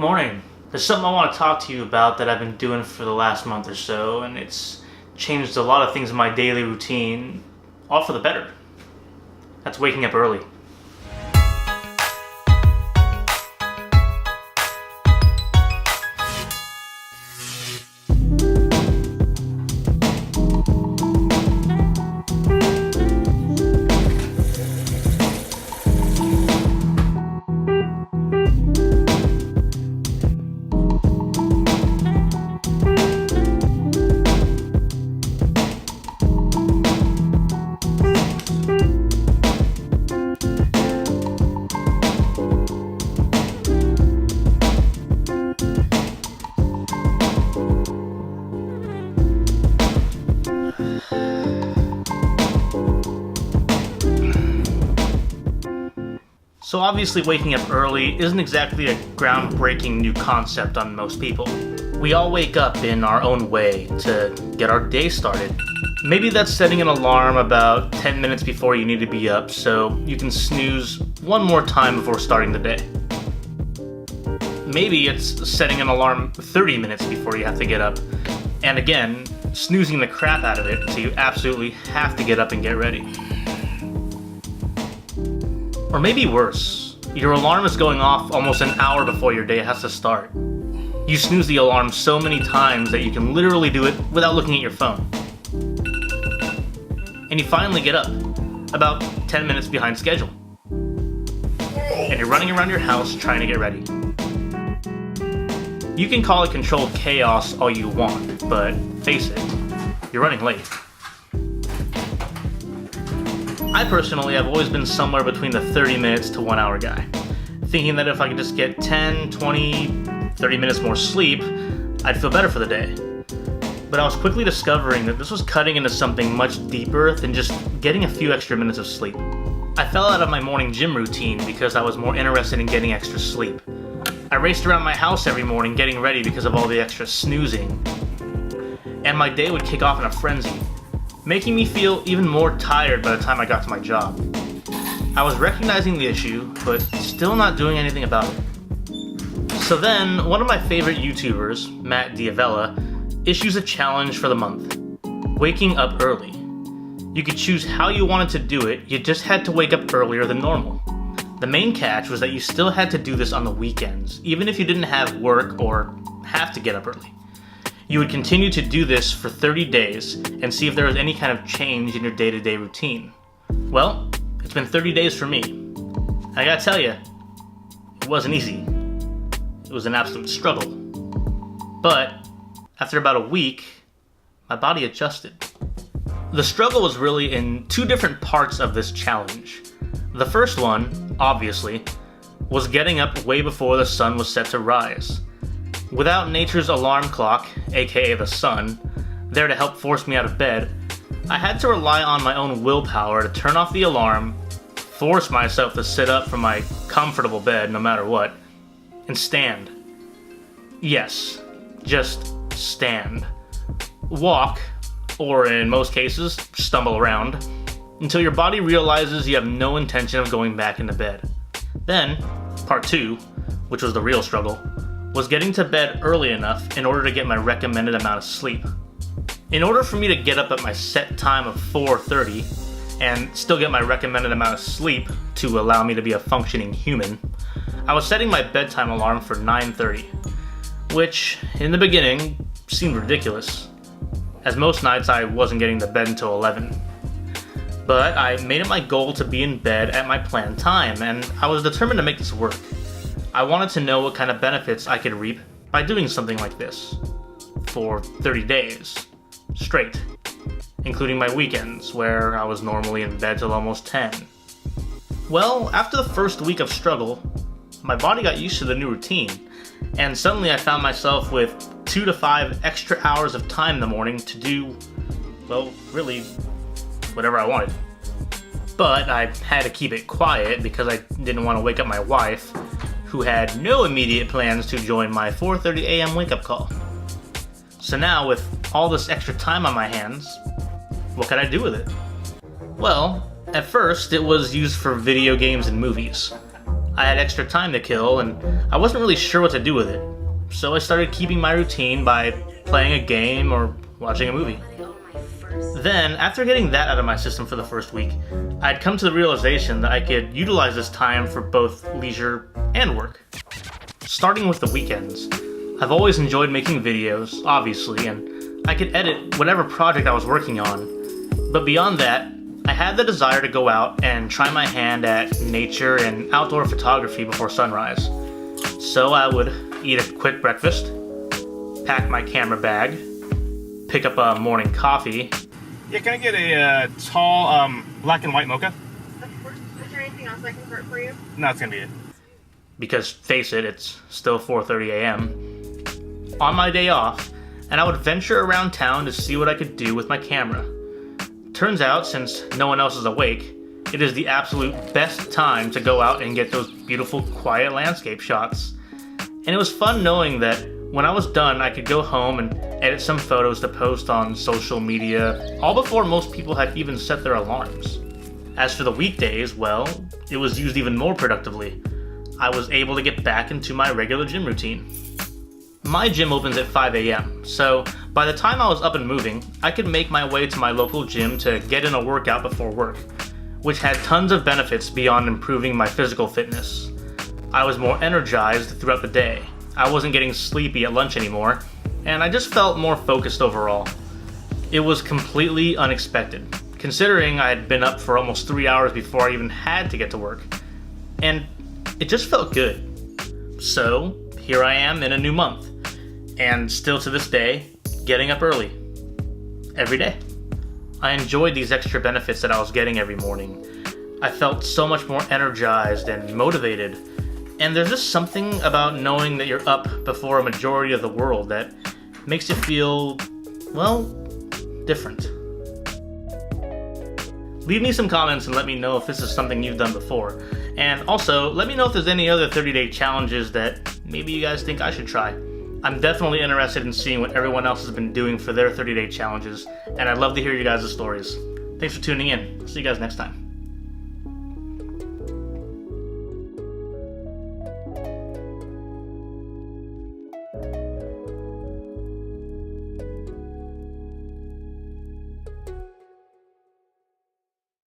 morning. There's something I want to talk to you about that I've been doing for the last month or so, and it's changed a lot of things in my daily routine, all for the better. That's waking up early. So obviously waking up early isn't exactly a groundbreaking new concept on most people. We all wake up in our own way to get our day started. Maybe that's setting an alarm about 10 minutes before you need to be up so you can snooze one more time before starting the day. Maybe it's setting an alarm 30 minutes before you have to get up, and again, snoozing the crap out of it until you absolutely have to get up and get ready. Or maybe worse, your alarm is going off almost an hour before your day has to start. You snooze the alarm so many times that you can literally do it without looking at your phone. And you finally get up, about 10 minutes behind schedule. And you're running around your house trying to get ready. You can call it controlled chaos all you want, but face it, you're running late. I personally have always been somewhere between the 30 minutes to 1 hour guy, thinking that if I could just get 10, 20, 30 minutes more sleep, I'd feel better for the day. But I was quickly discovering that this was cutting into something much deeper than just getting a few extra minutes of sleep. I fell out of my morning gym routine because I was more interested in getting extra sleep. I raced around my house every morning getting ready because of all the extra snoozing, and my day would kick off in a frenzy, making me feel even more tired by the time I got to my job. I was recognizing the issue, but still not doing anything about it. So then, one of my favorite YouTubers, Matt Diavella, issues a challenge for the month: waking up early. You could choose how you wanted to do it, you just had to wake up earlier than normal. The main catch was that you still had to do this on the weekends, even if you didn't have work or have to get up early. You would continue to do this for 30 days and see if there was any kind of change in your day-to-day routine. Well, it's been 30 days for me. I gotta tell you, it wasn't easy. It was an absolute struggle. But after about a week, my body adjusted. The struggle was really in two different parts of this challenge. The first one, obviously, was getting up way before the sun was set to rise. Without nature's alarm clock, aka the sun, there to help force me out of bed, I had to rely on my own willpower to turn off the alarm, force myself to sit up from my comfortable bed no matter what, and stand. Yes, just stand. Walk, or in most cases, stumble around, until your body realizes you have no intention of going back into bed. Then, part two, which was the real struggle, was getting to bed early enough in order to get my recommended amount of sleep. In order for me to get up at my set time of 4:30 and still get my recommended amount of sleep to allow me to be a functioning human, I was setting my bedtime alarm for 9:30, which, in the beginning, seemed ridiculous, as most nights I wasn't getting to bed until 11. But I made it my goal to be in bed at my planned time, and I was determined to make this work. I wanted to know what kind of benefits I could reap by doing something like this for 30 days straight, including my weekends, where I was normally in bed till almost 10. Well, after the first week of struggle, my body got used to the new routine, and suddenly I found myself with 2 to 5 extra hours of time in the morning to do, well, really, whatever I wanted. But I had to keep it quiet because I didn't want to wake up my wife, who had no immediate plans to join my 4:30 a.m. wake-up call. So now, with all this extra time on my hands, what could I do with it? Well, at first it was used for video games and movies. I had extra time to kill, and I wasn't really sure what to do with it. So I started keeping my routine by playing a game or watching a movie. Then, after getting that out of my system for the first week, I'd come to the realization that I could utilize this time for both leisure and work. Starting with the weekends, I've always enjoyed making videos, obviously, and I could edit whatever project I was working on. But beyond that, I had the desire to go out and try my hand at nature and outdoor photography before sunrise. So I would eat a quick breakfast, pack my camera bag, pick up a morning coffee. Yeah, can I get a tall black and white mocha? Of course. Is there anything else I can start for you? No, it's gonna be it. Because face it, it's still 4:30 a.m. on my day off, and I would venture around town to see what I could do with my camera. Turns out, since no one else is awake, it is the absolute best time to go out and get those beautiful, quiet landscape shots. And it was fun knowing that when I was done, I could go home and edit some photos to post on social media, all before most people had even set their alarms. As for the weekdays, well, it was used even more productively. I was able to get back into my regular gym routine. My gym opens at 5 a.m., so by the time I was up and moving, I could make my way to my local gym to get in a workout before work, which had tons of benefits beyond improving my physical fitness. I was more energized throughout the day, I wasn't getting sleepy at lunch anymore, and I just felt more focused overall. It was completely unexpected, considering I had been up for almost 3 hours before I even had to get to work, and it just felt good. So, here I am in a new month, and still to this day, getting up early. Every day. I enjoyed these extra benefits that I was getting every morning. I felt so much more energized and motivated, and there's just something about knowing that you're up before a majority of the world that makes you feel, well, different. Leave me some comments and let me know if this is something you've done before. And also, let me know if there's any other 30-day challenges that maybe you guys think I should try. I'm definitely interested in seeing what everyone else has been doing for their 30-day challenges, and I'd love to hear you guys' stories. Thanks for tuning in. See you guys next time.